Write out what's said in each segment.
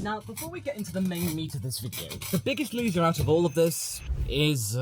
Now, before we get into the main meat of this video, the biggest loser out of all of this is,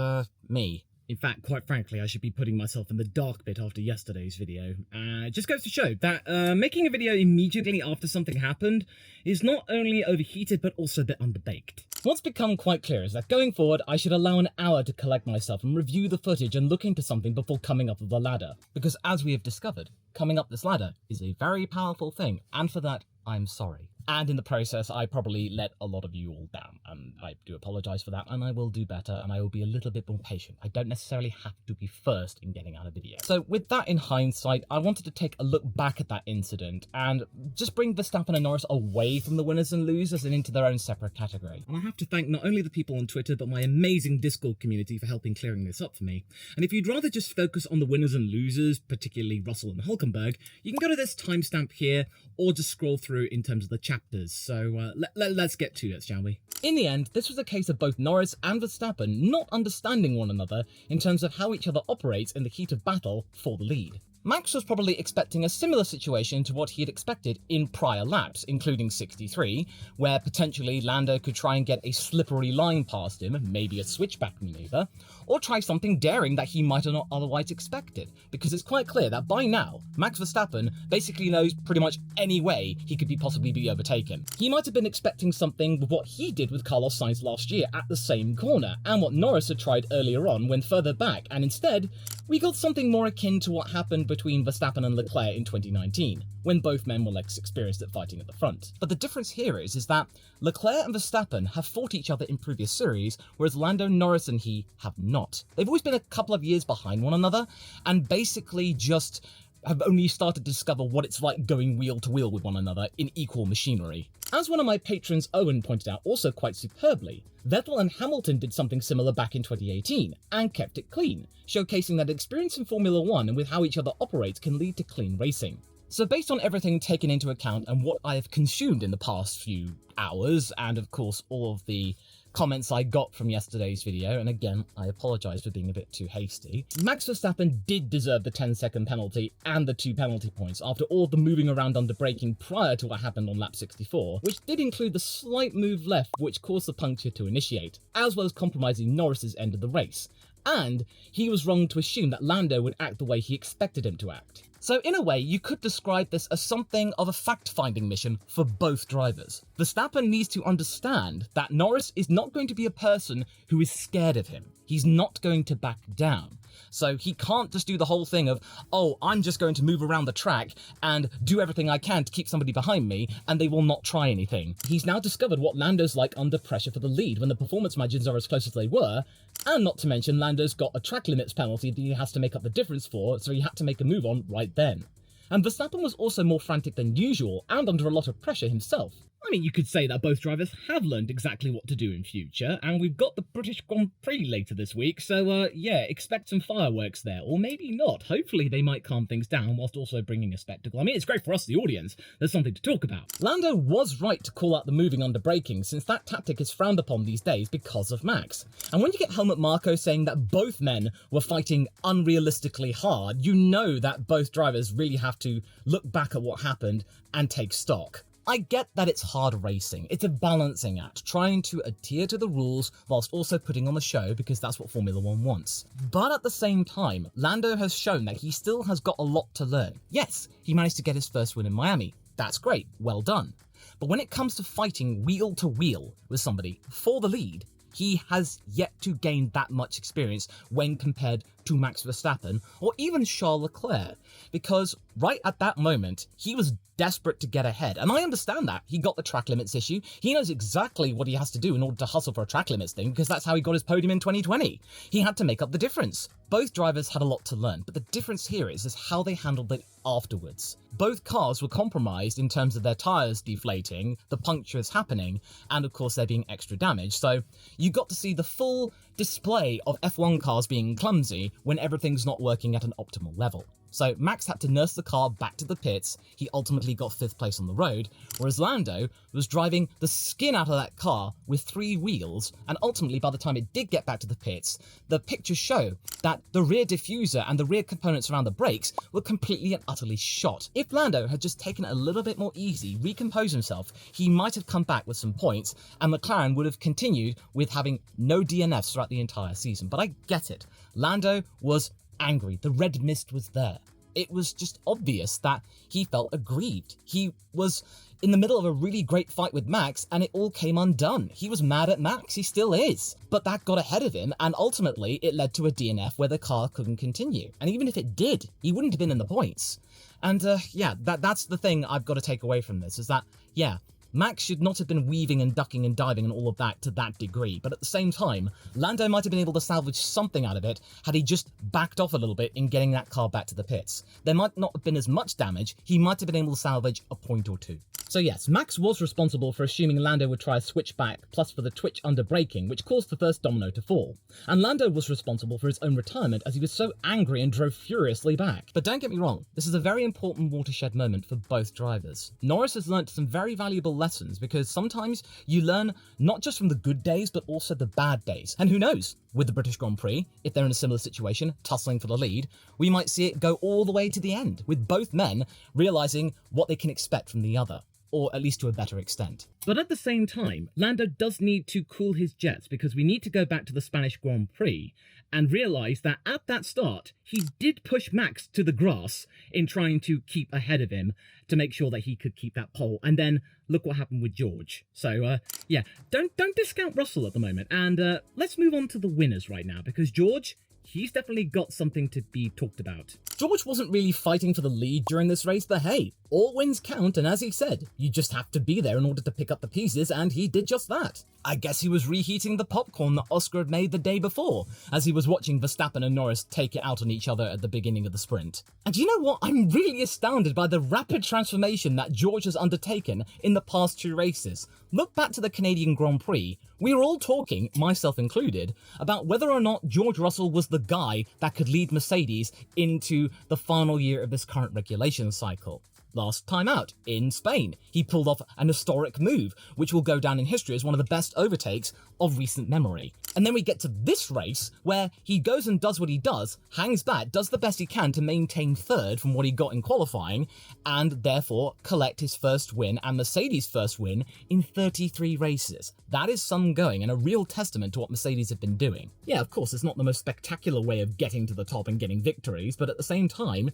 me. In fact, quite frankly, I should be putting myself in the dark bit after yesterday's video. It just goes to show that making a video immediately after something happened is not only overheated, but also a bit underbaked. What's become quite clear is that going forward, I should allow an hour to collect myself and review the footage and look into something before coming up the ladder. Because as we have discovered, coming up this ladder is a very powerful thing, and for that, I'm sorry. And in the process, I probably let a lot of you all down, and I do apologise for that, and I will do better, and I will be a little bit more patient. I don't necessarily have to be first in getting out a video. So with that in hindsight, I wanted to take a look back at that incident, and just bring Verstappen and Norris away from the winners and losers and into their own separate category. And I have to thank not only the people on Twitter, but my amazing Discord community for helping clearing this up for me. And if you'd rather just focus on the winners and losers, particularly Russell and Hulkenberg, you can go to this timestamp here, or just scroll through in terms of the chapters. So let's get to it, shall we? In the end, this was a case of both Norris and Verstappen not understanding one another in terms of how each other operates in the heat of battle for the lead. Max was probably expecting a similar situation to what he had expected in prior laps, including 63, where potentially Lando could try and get a slippery line past him, maybe a switchback maneuver, or try something daring that he might have not otherwise expected, because it's quite clear that by now, Max Verstappen basically knows pretty much any way he could possibly be overtaken. He might have been expecting something with what he did with Carlos Sainz last year at the same corner, and what Norris had tried earlier on when further back, and instead, we got something more akin to what happened between Verstappen and Leclerc in 2019, when both men were less experienced at fighting at the front. But the difference here is that Leclerc and Verstappen have fought each other in previous series, whereas Lando, Norris and he have not. They've always been a couple of years behind one another, and basically just have only started to discover what it's like going wheel to wheel with one another in equal machinery. As one of my patrons, Owen, pointed out also quite superbly, Vettel and Hamilton did something similar back in 2018, and kept it clean, showcasing that experience in Formula 1 and with how each other operates can lead to clean racing. So based on everything taken into account and what I have consumed in the past few hours, and of course all of the comments I got from yesterday's video, and again, I apologise for being a bit too hasty, Max Verstappen did deserve the 10-second penalty and the 2 penalty points after all the moving around under braking prior to what happened on lap 64, which did include the slight move left which caused the puncture to initiate, as well as compromising Norris's end of the race. And he was wrong to assume that Lando would act the way he expected him to act. So in a way, you could describe this as something of a fact-finding mission for both drivers. Verstappen needs to understand that Norris is not going to be a person who is scared of him. He's not going to back down. So he can't just do the whole thing of, oh, I'm just going to move around the track and do everything I can to keep somebody behind me, and they will not try anything. He's now discovered what Lando's like under pressure for the lead when the performance margins are as close as they were, and not to mention Lando's got a track limits penalty that he has to make up the difference for, so he had to make a move on right then. And Verstappen was also more frantic than usual, and under a lot of pressure himself. I mean, you could say that both drivers have learned exactly what to do in future, and we've got the British Grand Prix later this week, so yeah, expect some fireworks there, or maybe not. Hopefully they might calm things down whilst also bringing a spectacle. I mean, it's great for us, the audience. There's something to talk about. Lando was right to call out the moving under braking, since that tactic is frowned upon these days because of Max. And when you get Helmut Marko saying that both men were fighting unrealistically hard, you know that both drivers really have to look back at what happened and take stock. I get that it's hard racing. It's a balancing act, trying to adhere to the rules whilst also putting on the show because that's what Formula 1 wants. But at the same time, Lando has shown that he still has got a lot to learn. Yes, he managed to get his first win in Miami. That's great, well done. But when it comes to fighting wheel to wheel with somebody for the lead, he has yet to gain that much experience when compared to Max Verstappen or even Charles Leclerc, because right at that moment, he was desperate to get ahead. And I understand that. He got the track limits issue. He knows exactly what he has to do in order to hustle for a track limits thing, because that's how he got his podium in 2020. He had to make up the difference. Both drivers had a lot to learn, but the difference here is how they handled it afterwards. Both cars were compromised in terms of their tyres deflating, the punctures happening, and of course there being extra damage. So you got to see the full display of F1 cars being clumsy when everything's not working at an optimal level. So Max had to nurse the car back to the pits. He ultimately got 5th place on the road, whereas Lando was driving the skin out of that car with 3 wheels, and ultimately by the time it did get back to the pits, the pictures show that the rear diffuser and the rear components around the brakes were completely and utterly shot. If Lando had just taken it a little bit more easy, recomposed himself, he might have come back with some points, and McLaren would have continued with having no DNFs throughout the entire season. But I get it. Lando was angry. The red mist was there. It was just obvious that he felt aggrieved. He was in the middle of a really great fight with Max, and it all came undone. He was mad at Max. He still is. But that got ahead of him, and ultimately it led to a DNF where the car couldn't continue. And even if it did, he wouldn't have been in the points. And yeah, that's the thing I've got to take away from this, is that, yeah, Max should not have been weaving and ducking and diving and all of that to that degree, but at the same time, Lando might have been able to salvage something out of it had he just backed off a little bit in getting that car back to the pits. There might not have been as much damage, he might have been able to salvage a point or two. So yes, Max was responsible for assuming Lando would try a switchback, plus for the twitch under braking, which caused the first domino to fall. And Lando was responsible for his own retirement as he was so angry and drove furiously back. But don't get me wrong, this is a very important watershed moment for both drivers. Norris has learnt some very valuable lessons, because sometimes you learn not just from the good days, but also the bad days. And who knows, with the British Grand Prix, if they're in a similar situation, tussling for the lead, we might see it go all the way to the end, with both men realising what they can expect from the other, or at least to a better extent. But at the same time, Lando does need to cool his jets, because we need to go back to the Spanish Grand Prix and realise that at that start, he did push Max to the grass in trying to keep ahead of him to make sure that he could keep that pole. And then look what happened with George. So yeah, don't discount Russell at the moment. And let's move on to the winners right now, because George, he's definitely got something to be talked about. George wasn't really fighting for the lead during this race, but hey, all wins count, and as he said, you just have to be there in order to pick up the pieces, and he did just that. I guess he was reheating the popcorn that Oscar had made the day before, as he was watching Verstappen and Norris take it out on each other at the beginning of the sprint. And you know what? I'm really astounded by the rapid transformation that George has undertaken in the past 2 races. Look back to the Canadian Grand Prix. We were all talking, myself included, about whether or not George Russell was the guy that could lead Mercedes into the final year of this current regulation cycle. Last time out, in Spain, he pulled off an historic move, which will go down in history as one of the best overtakes of recent memory. And then we get to this race, where he goes and does what he does, hangs back, does the best he can to maintain 3rd from what he got in qualifying, and therefore collect his first win and Mercedes' first win in 33 races. That is some going, and a real testament to what Mercedes have been doing. Yeah, of course, it's not the most spectacular way of getting to the top and getting victories, but at the same time,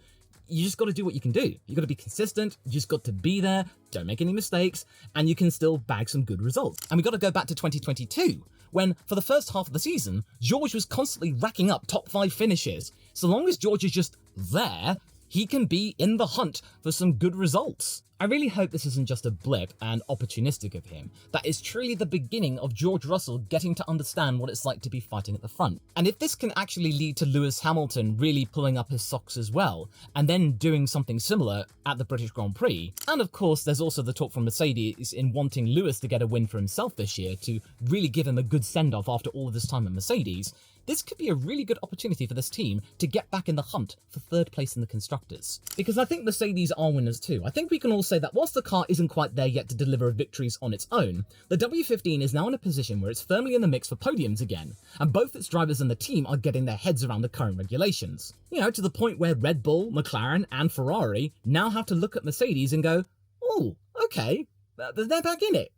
you just got to do what you can do. You got to be consistent, you just got to be there, don't make any mistakes, and you can still bag some good results. And we got to go back to 2022, when for the first half of the season, George was constantly racking up top 5 finishes. So long as George is just there, he can be in the hunt for some good results. I really hope this isn't just a blip and opportunistic of him. That is truly the beginning of George Russell getting to understand what it's like to be fighting at the front. And if this can actually lead to Lewis Hamilton really pulling up his socks as well, and then doing something similar at the British Grand Prix, and of course there's also the talk from Mercedes in wanting Lewis to get a win for himself this year to really give him a good send-off after all of this time at Mercedes, this could be a really good opportunity for this team to get back in the hunt for 3rd place in the Constructors. Because I think Mercedes are winners too. I think we can all say that whilst the car isn't quite there yet to deliver victories on its own, the W15 is now in a position where it's firmly in the mix for podiums again, and both its drivers and the team are getting their heads around the current regulations. You know, to the point where Red Bull, McLaren and Ferrari now have to look at Mercedes and go, oh, okay, they're back in it.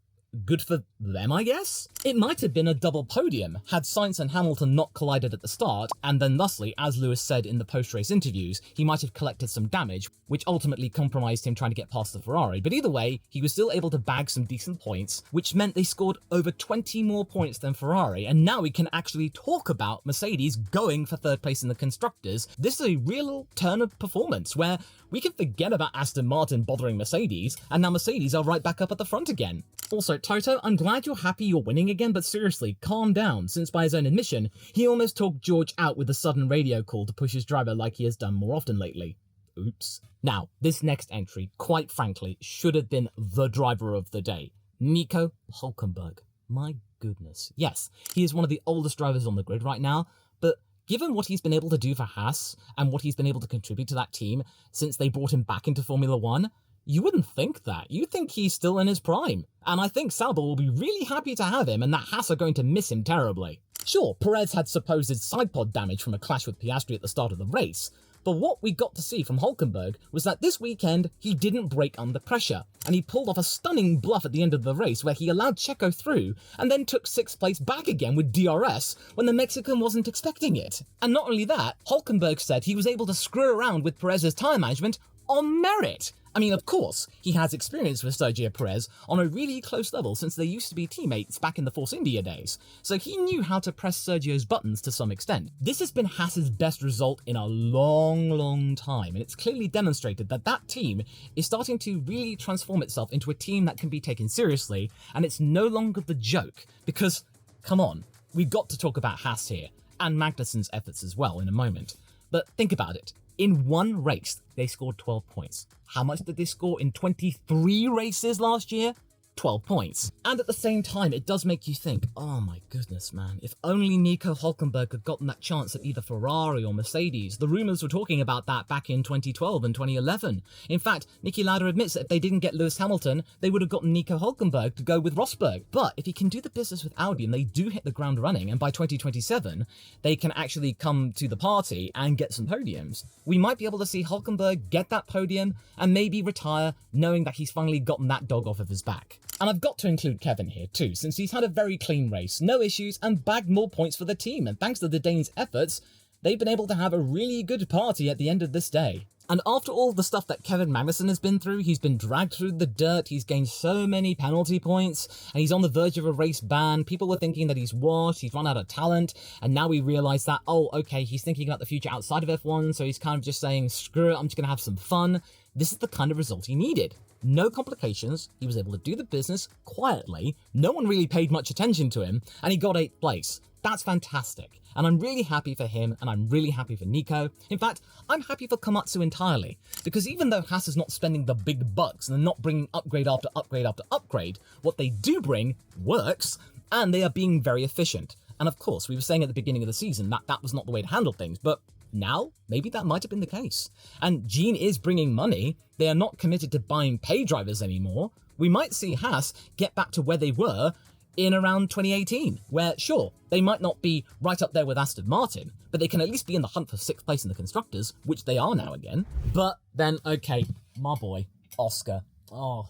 Good for them, I guess? It might have been a double podium had Sainz and Hamilton not collided at the start, and then thusly, as Lewis said in the post-race interviews, he might have collected some damage, which ultimately compromised him trying to get past the Ferrari. But either way, he was still able to bag some decent points, which meant they scored over 20 more points than Ferrari, and now we can actually talk about Mercedes going for 3rd place in the Constructors. This is a real turn of performance, where we can forget about Aston Martin bothering Mercedes, and now Mercedes are right back up at the front again. Also, Toto, I'm glad you're happy you're winning again, but seriously, calm down, since by his own admission, he almost talked George out with a sudden radio call to push his driver like he has done more often lately. Oops. Now, this next entry, quite frankly, should have been the driver of the day. Nico Hulkenberg. My goodness. Yes, he is one of the oldest drivers on the grid right now, but given what he's been able to do for Haas and what he's been able to contribute to that team since they brought him back into Formula One, you wouldn't think that. You'd think he's still in his prime. And I think Sauber will be really happy to have him and that Haas are going to miss him terribly. Sure, Perez had supposed side pod damage from a clash with Piastri at the start of the race, but what we got to see from Hulkenberg was that this weekend he didn't break under pressure, and he pulled off a stunning bluff at the end of the race where he allowed Checo through and then took 6th place back again with DRS when the Mexican wasn't expecting it. And not only that, Hulkenberg said he was able to screw around with Perez's tyre management on merit. I mean, of course, he has experience with Sergio Perez on a really close level since they used to be teammates back in the Force India days, so he knew how to press Sergio's buttons to some extent. This has been Haas's best result in a long time, and it's clearly demonstrated that that team is starting to really transform itself into a team that can be taken seriously, and it's no longer the joke, because, come on, we've got to talk about Haas here, and Magnussen's efforts as well in a moment. But think about it. In one race, they scored 12 points. How much did they score in 23 races last year? 12 points. And at the same time, it does make you think, oh my goodness, man, if only Nico Hulkenberg had gotten that chance at either Ferrari or Mercedes. The rumours were talking about that back in 2012 and 2011. In fact, Niki Lauda admits that if they didn't get Lewis Hamilton, they would have gotten Nico Hulkenberg to go with Rosberg. But if he can do the business with Audi and they do hit the ground running, and by 2027, they can actually come to the party and get some podiums, we might be able to see Hulkenberg get that podium and maybe retire knowing that he's finally gotten that dog off of his back. And I've got to include Kevin here too, since he's had a very clean race, no issues, and bagged more points for the team, and thanks to the Danes' efforts, they've been able to have a really good party at the end of this day. And after all the stuff that Kevin Magnussen has been through, he's been dragged through the dirt, he's gained so many penalty points, and he's on the verge of a race ban. People were thinking that he's washed, he's run out of talent, and now we realise that, oh, okay, he's thinking about the future outside of F1, so he's kind of just saying, screw it, I'm just going to have some fun. This is the kind of result he needed. No complications, he was able to do the business quietly, no one really paid much attention to him, and he got 8th place. That's fantastic, and I'm really happy for him, and I'm really happy for Nico. In fact, I'm happy for Komatsu entirely, because even though Haas is not spending the big bucks and they're not bringing upgrade after upgrade after upgrade, what they do bring works, and they are being very efficient. And of course, we were saying at the beginning of the season that that was not the way to handle things, but now, maybe that might have been the case. And Gene is bringing money. They are not committed to buying pay drivers anymore. We might see Haas get back to where they were in around 2018, where, sure, they might not be right up there with Aston Martin, but they can at least be in the hunt for 6th place in the Constructors, which they are now again. But then, okay, my boy, Oscar. Oh,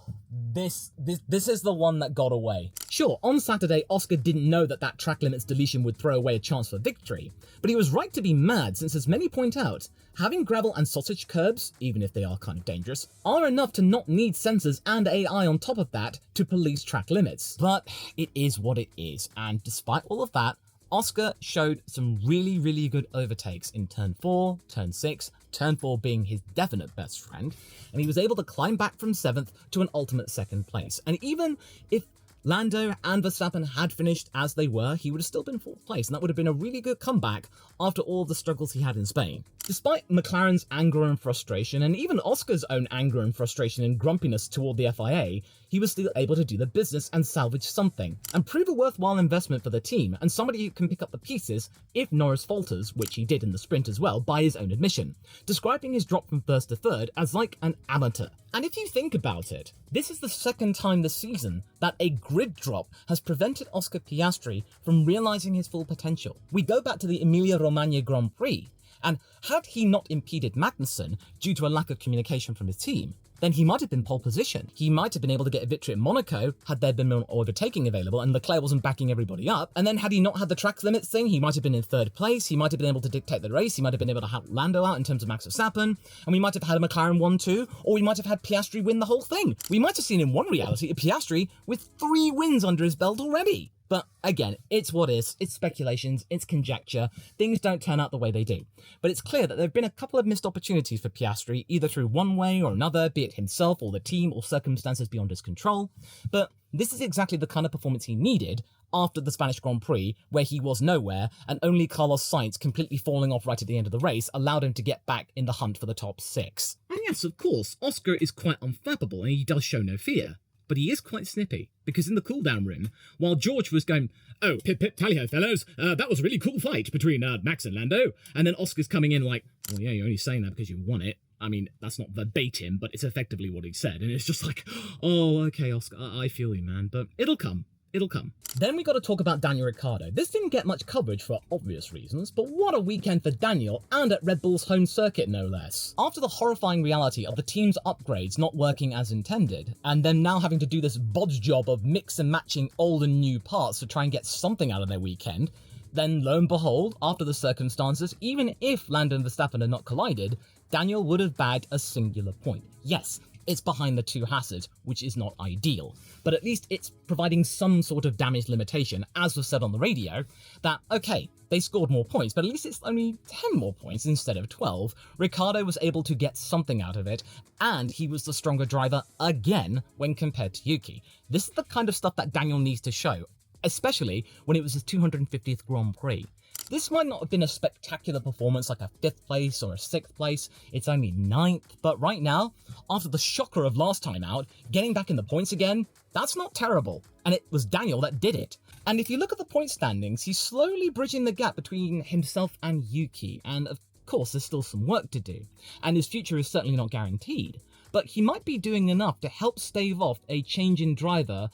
this is the one that got away. Sure, on Saturday, Oscar didn't know that that track limits deletion would throw away a chance for victory, but he was right to be mad since, as many point out, having gravel and sausage curbs, even if they are kind of dangerous, are enough to not need sensors and AI on top of that to police track limits. But it is what it is, and despite all of that, Oscar showed some really good overtakes in Turn 4, Turn 6, Turn 4 being his definite best friend, and he was able to climb back from 7th to an ultimate 2nd place. And even if Lando and Verstappen had finished as they were, he would have still been 4th place, and that would have been a really good comeback after all the struggles he had in Spain. Despite McLaren's anger and frustration, and even Oscar's own anger and frustration and grumpiness toward the FIA, he was still able to do the business and salvage something, and prove a worthwhile investment for the team, and somebody who can pick up the pieces if Norris falters, which he did in the sprint as well, by his own admission, describing his drop from 1st to 3rd as like an amateur. And if you think about it, this is the 2nd time this season that a grid drop has prevented Oscar Piastri from realising his full potential. We go back to the Emilia-Romagna Grand Prix, and had he not impeded Magnussen due to a lack of communication from his team, then he might have been pole position. He might have been able to get a victory at Monaco had there been more overtaking available and Leclerc wasn't backing everybody up. And then had he not had the track limits thing, he might have been in 3rd place. He might have been able to dictate the race. He might have been able to have Lando out in terms of Max Verstappen. And we might have had a McLaren 1-2, or we might have had Piastri win the whole thing. We might have seen in one reality a Piastri with 3 wins under his belt already. But again, it's what is, it's speculations, it's conjecture, things don't turn out the way they do. But it's clear that there have been a couple of missed opportunities for Piastri, either through one way or another, be it himself or the team or circumstances beyond his control. But this is exactly the kind of performance he needed after the Spanish Grand Prix, where he was nowhere, and only Carlos Sainz completely falling off right at the end of the race allowed him to get back in the hunt for the top 6. And yes, of course, Oscar is quite unflappable and he does show no fear. but he is quite snippy, because in the cool-down room, while George was going, "Oh, pip pip tally-ho, fellows, that was a really cool fight between Max and Lando," and then Oscar's coming in like, "Well, yeah, you're only saying that because you won it." I mean, that's not verbatim, but it's effectively what he said, and it's just like, "Oh, okay, Oscar, I feel you, man, but it'll come. It'll come." Then we got to talk about Daniel Ricciardo. This didn't get much coverage for obvious reasons, but what a weekend for Daniel, and at Red Bull's home circuit no less. After the horrifying reality of the team's upgrades not working as intended, and them now having to do this bodge job of mix and matching old and new parts to try and get something out of their weekend, then lo and behold, after the circumstances, even if Lando and Verstappen had not collided, Daniel would have bagged a singular point. Yes, it's behind the two Haas, which is not ideal, but at least it's providing some sort of damage limitation, as was said on the radio, that, okay, they scored more points, but at least it's only 10 more points instead of 12. Ricciardo was able to get something out of it, and he was the stronger driver again when compared to Yuki. This is the kind of stuff that Daniel needs to show, especially when it was his 250th Grand Prix. This might not have been a spectacular performance like a 5th place or a 6th place, it's only 9th, but right now, after the shocker of last time out, getting back in the points again, that's not terrible, and it was Daniel that did it. And if you look at the point standings, he's slowly bridging the gap between himself and Yuki, and of course there's still some work to do, and his future is certainly not guaranteed, but he might be doing enough to help stave off a change in driver,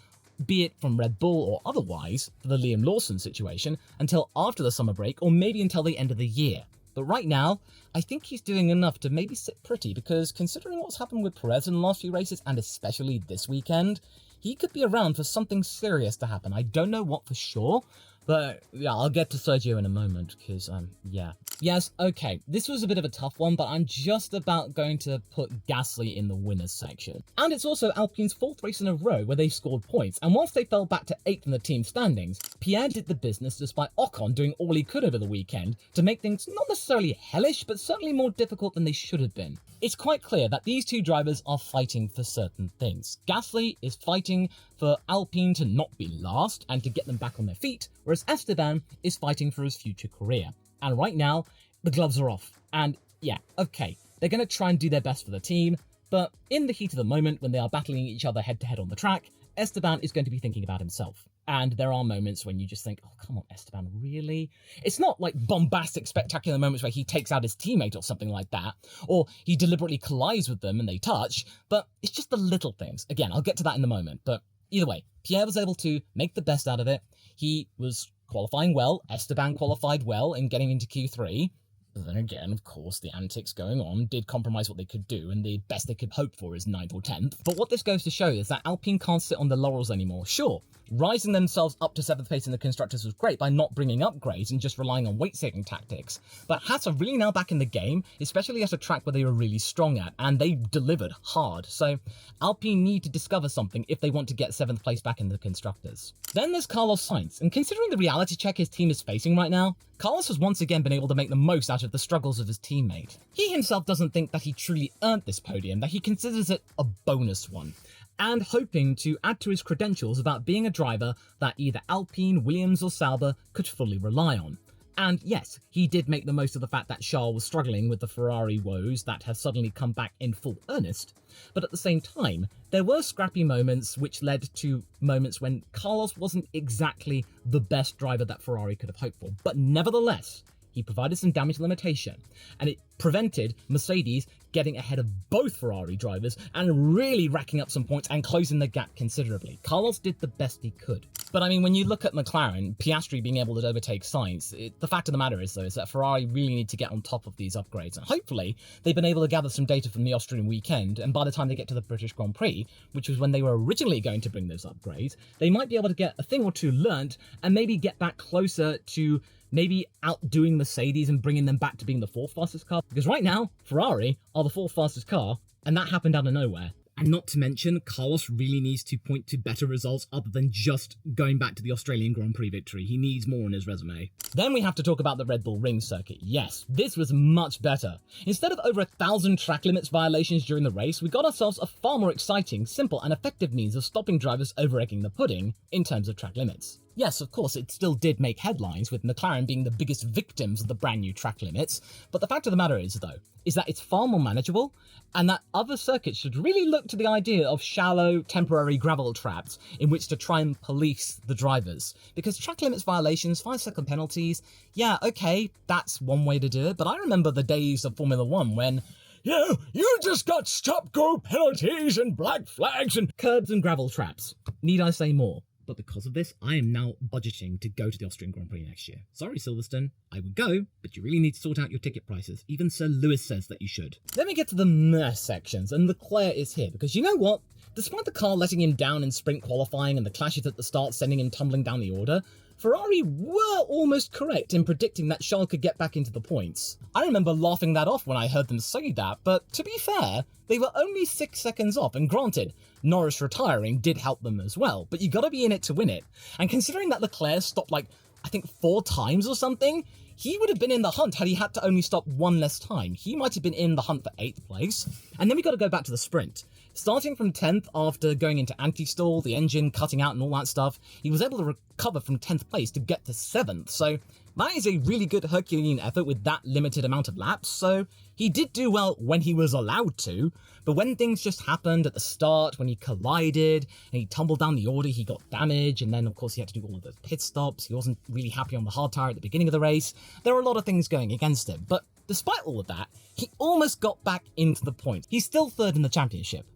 be it from Red Bull or otherwise, for the Liam Lawson situation, until after the summer break, or maybe until the end of the year. But right now, I think he's doing enough to maybe sit pretty, because considering what's happened with Perez in the last few races, and especially this weekend, he could be around for something serious to happen. I don't know what for sure, but yeah, I'll get to Sergio in a moment, because, yeah. Yes, okay, this was a bit of a tough one, but I'm just about going to put Gasly in the winners section. And it's also Alpine's 4th race in a row where they scored points, and whilst they fell back to 8th in the team standings, Pierre did the business despite Ocon doing all he could over the weekend to make things not necessarily hellish, but certainly more difficult than they should have been. It's quite clear that these two drivers are fighting for certain things. Gasly is fighting for Alpine to not be last and to get them back on their feet, whereas Esteban is fighting for his future career. And right now, the gloves are off. And yeah, okay, they're going to try and do their best for the team, but in the heat of the moment, when they are battling each other head-to-head on the track, Esteban is going to be thinking about himself. And there are moments when you just think, oh, come on, Esteban, really? It's not like bombastic, spectacular moments where he takes out his teammate or something like that, or he deliberately collides with them and they touch, but it's just the little things. Again, I'll get to that in a moment, but either way, Pierre was able to make the best out of it. He was qualifying well, Esteban qualified well in getting into Q3. But then again, of course, the antics going on did compromise what they could do, and the best they could hope for is 9th or 10th. But what this goes to show is that Alpine can't sit on the laurels anymore. Sure, rising themselves up to 7th place in the Constructors was great by not bringing upgrades and just relying on weight-saving tactics. But Haas are really now back in the game, especially at a track where they were really strong at, and they delivered hard. So Alpine need to discover something if they want to get 7th place back in the Constructors. Then there's Carlos Sainz, and considering the reality check his team is facing right now, Carlos has once again been able to make the most out of the struggles of his teammate. He himself doesn't think that he truly earned this podium, that he considers it a bonus one, and hoping to add to his credentials about being a driver that either Alpine, Williams or Sauber could fully rely on. And yes, he did make the most of the fact that Charles was struggling with the Ferrari woes that have suddenly come back in full earnest, but at the same time, there were scrappy moments which led to moments when Carlos wasn't exactly the best driver that Ferrari could have hoped for, but nevertheless, he provided some damage limitation, and it prevented Mercedes getting ahead of both Ferrari drivers and really racking up some points and closing the gap considerably. Carlos did the best he could. But I mean, when you look at McLaren, Piastri being able to overtake Sainz, the fact of the matter is, though, is that Ferrari really need to get on top of these upgrades. And hopefully, they've been able to gather some data from the Austrian weekend, and by the time they get to the British Grand Prix, which was when they were originally going to bring those upgrades, they might be able to get a thing or two learnt and maybe get back closer to maybe outdoing Mercedes and bringing them back to being the 4th fastest car. Because right now, Ferrari are the 4th fastest car, and that happened out of nowhere. And not to mention, Carlos really needs to point to better results other than just going back to the Australian Grand Prix victory. He needs more on his resume. Then we have to talk about the Red Bull Ring circuit. Yes, this was much better. Instead of over 1,000 track limits violations during the race, we got ourselves a far more exciting, simple and effective means of stopping drivers over-egging the pudding in terms of track limits. Yes, of course, it still did make headlines, with McLaren being the biggest victims of the brand new track limits, but the fact of the matter is, though, is that it's far more manageable, and that other circuits should really look to the idea of shallow, temporary gravel traps in which to try and police the drivers. Because track limits violations, 5-second penalties, yeah, okay, that's one way to do it, but I remember the days of Formula 1 when, yeah, you just got stop-go penalties and black flags and curbs and gravel traps. Need I say more? But because of this, I am now budgeting to go to the Austrian Grand Prix next year. Sorry, Silverstone, I would go, but you really need to sort out your ticket prices. Even Sir Lewis says that you should. Then we get to the mess sections, and Leclerc is here, because you know what? Despite the car letting him down in sprint qualifying and the clashes at the start sending him tumbling down the order, Ferrari were almost correct in predicting that Charles could get back into the points. I remember laughing that off when I heard them say that, but to be fair, they were only 6 seconds off, and granted, Norris retiring did help them as well, but you gotta be in it to win it. And considering that Leclerc stopped like, I think 4 times or something, he would have been in the hunt had he had to only stop 1 less time. He might have been in the hunt for 8th place. And then we gotta go back to the sprint. Starting from 10th after going into anti-stall, the engine cutting out and all that stuff, he was able to recover from 10th place to get to 7th, so that is a really good Herculean effort with that limited amount of laps, so he did do well when he was allowed to, but when things just happened at the start, when he collided, and he tumbled down the order, he got damage, and then of course he had to do all of those pit stops, he wasn't really happy on the hard tyre at the beginning of the race, there were a lot of things going against him, but despite all of that, he almost got back into the points. He's still 3rd in the championship.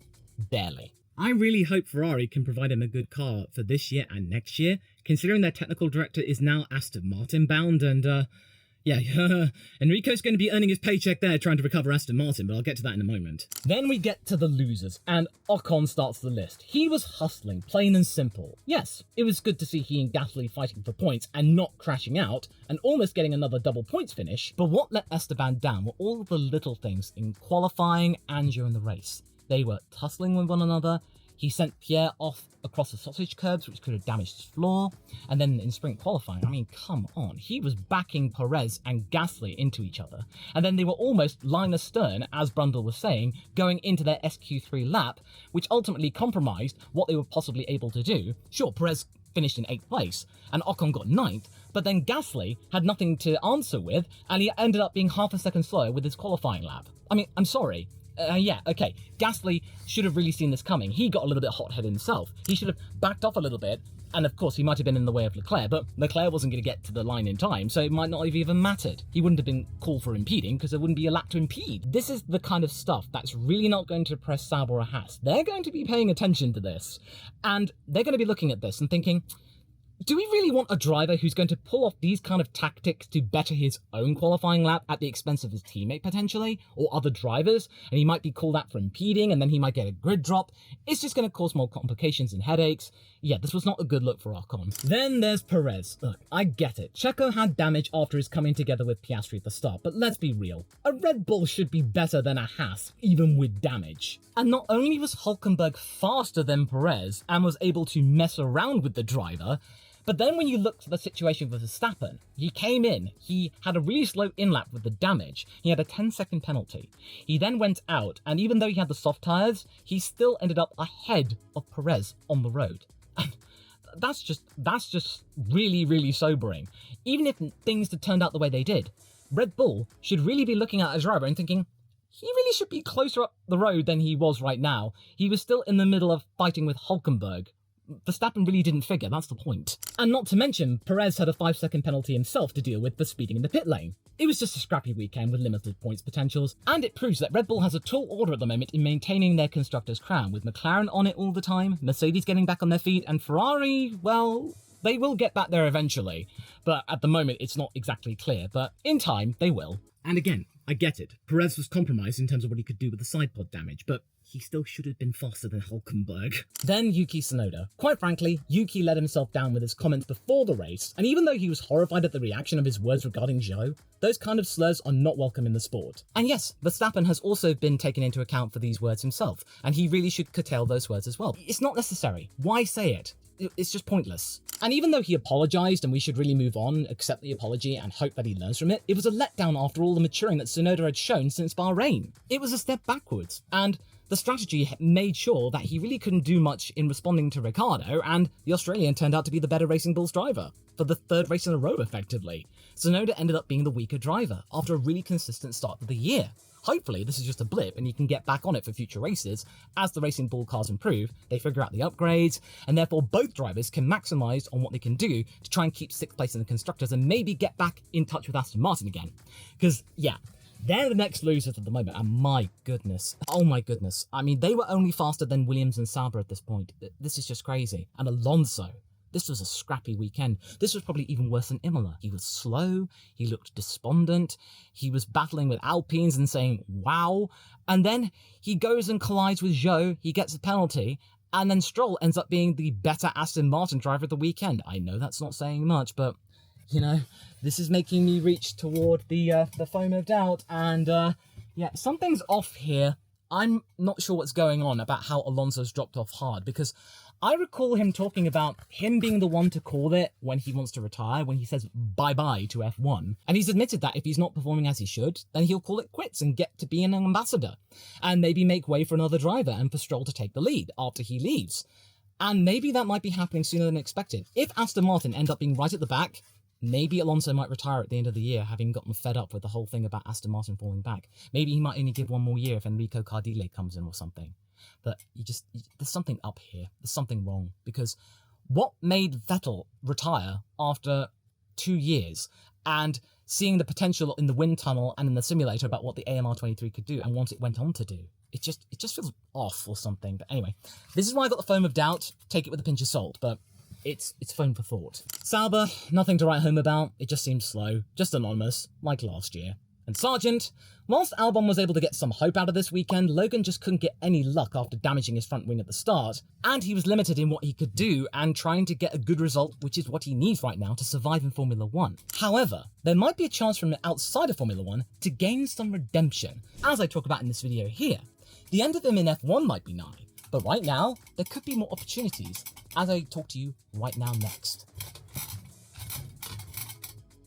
Barely. I really hope Ferrari can provide him a good car for this year and next year, considering their technical director is now Aston Martin bound, and yeah, Enrico's going to be earning his paycheck there trying to recover Aston Martin, but I'll get to that in a moment. Then we get to the losers, and Ocon starts the list. He was hustling, plain and simple. Yes, it was good to see he and Gasly fighting for points and not crashing out, and almost getting another double points finish, but what let Esteban down were all the little things in qualifying and during the race. They were tussling with one another, he sent Pierre off across the sausage curbs, which could have damaged his floor, and then in sprint qualifying, I mean, come on, he was backing Perez and Gasly into each other, and then they were almost line astern, as Brundle was saying, going into their SQ3 lap, which ultimately compromised what they were possibly able to do. Sure, Perez finished in 8th place, and Ocon got 9th, but then Gasly had nothing to answer with, and he ended up being half a second slower with his qualifying lap. I mean, I'm sorry. Yeah, okay, Gasly should have really seen this coming. He got a little bit hot-headed himself. He should have backed off a little bit, and of course he might have been in the way of Leclerc, but Leclerc wasn't going to get to the line in time, so it might not have even mattered. He wouldn't have been called for impeding, because there wouldn't be a lap to impede. This is the kind of stuff that's really not going to impress Sauber or Haas. They're going to be paying attention to this, and they're going to be looking at this and thinking, do we really want a driver who's going to pull off these kind of tactics to better his own qualifying lap at the expense of his teammate potentially, or other drivers, and he might be called out for impeding, and then he might get a grid drop? It's just going to cause more complications and headaches. Yeah, this was not a good look for Ocon. Then there's Perez. Look, I get it. Checo had damage after his coming together with Piastri at the start, but let's be real. A Red Bull should be better than a Haas, even with damage. And not only was Hulkenberg faster than Perez and was able to mess around with the driver, but then when you look at the situation with Verstappen, he came in, he had a really slow in-lap with the damage, he had a 10-second penalty. He then went out, and even though he had the soft tyres, he still ended up ahead of Perez on the road. And that's just really, really sobering. Even if things had turned out the way they did, Red Bull should really be looking at a driver and thinking, he really should be closer up the road than he was right now. He was still in the middle of fighting with Hulkenberg. Verstappen really didn't figure, that's the point. And not to mention, Perez had a 5-second penalty himself to deal with for speeding in the pit lane. It was just a scrappy weekend with limited points potentials, and it proves that Red Bull has a tall order at the moment in maintaining their constructor's crown, with McLaren on it all the time, Mercedes getting back on their feet, and Ferrari, well, they will get back there eventually. But at the moment, it's not exactly clear, but in time, they will. And again, I get it. Perez was compromised in terms of what he could do with the side pod damage, but he still should have been faster than Hulkenberg. Then Yuki Tsunoda. Quite frankly, Yuki let himself down with his comments before the race, and even though he was horrified at the reaction of his words regarding Zhou, those kind of slurs are not welcome in the sport. And yes, Verstappen has also been taken into account for these words himself, and he really should curtail those words as well. It's not necessary. Why say it? It's just pointless. And even though he apologised and we should really move on, accept the apology and hope that he learns from it, it was a letdown after all the maturing that Tsunoda had shown since Bahrain. It was a step backwards, and the strategy made sure that he really couldn't do much in responding to Ricciardo, and the Australian turned out to be the better Racing Bulls driver, for the 3rd race in a row effectively. Tsunoda ended up being the weaker driver, after a really consistent start to the year. Hopefully this is just a blip and you can get back on it for future races. As the racing ball cars improve, they figure out the upgrades, and therefore both drivers can maximise on what they can do to try and keep 6th place in the Constructors and maybe get back in touch with Aston Martin again. Because, yeah, they're the next losers at the moment, and my goodness, oh my goodness. I mean, they were only faster than Williams and Sauber at this point. This is just crazy. And Alonso, this was a scrappy weekend. This was probably even worse than Imola. He was slow, he looked despondent, he was battling with Alpines and saying, wow. And then he goes and collides with Zhou, he gets a penalty, and then Stroll ends up being the better Aston Martin driver of the weekend. I know that's not saying much, but, you know, this is making me reach toward the foam of doubt, and yeah, something's off here. I'm not sure what's going on about how Alonso's dropped off hard, because I recall him talking about him being the one to call it when he wants to retire, when he says bye-bye to F1. And he's admitted that if he's not performing as he should, then he'll call it quits and get to be an ambassador. And maybe make way for another driver and for Stroll to take the lead after he leaves. And maybe that might be happening sooner than expected. If Aston Martin end up being right at the back, maybe Alonso might retire at the end of the year, having gotten fed up with the whole thing about Aston Martin falling back. Maybe he might only give one more year if Enrico Cardile comes in or something. But there's something up here. There's something wrong. Because what made Vettel retire after 2 years and seeing the potential in the wind tunnel and in the simulator about what the AMR23 could do and what it went on to do? It just feels off or something. But anyway, this is why I got the foam of doubt. Take it with a pinch of salt, but it's foam for thought. Sauber, nothing to write home about. It just seems slow, just anonymous, like last year. And Sargent, whilst Albon was able to get some hope out of this weekend, Logan just couldn't get any luck after damaging his front wing at the start, and he was limited in what he could do and trying to get a good result, which is what he needs right now to survive in Formula 1. However, there might be a chance from outside of Formula 1 to gain some redemption, as I talk about in this video here. The end of him in F1 might be nigh, but right now, there could be more opportunities, as I talk to you right now next.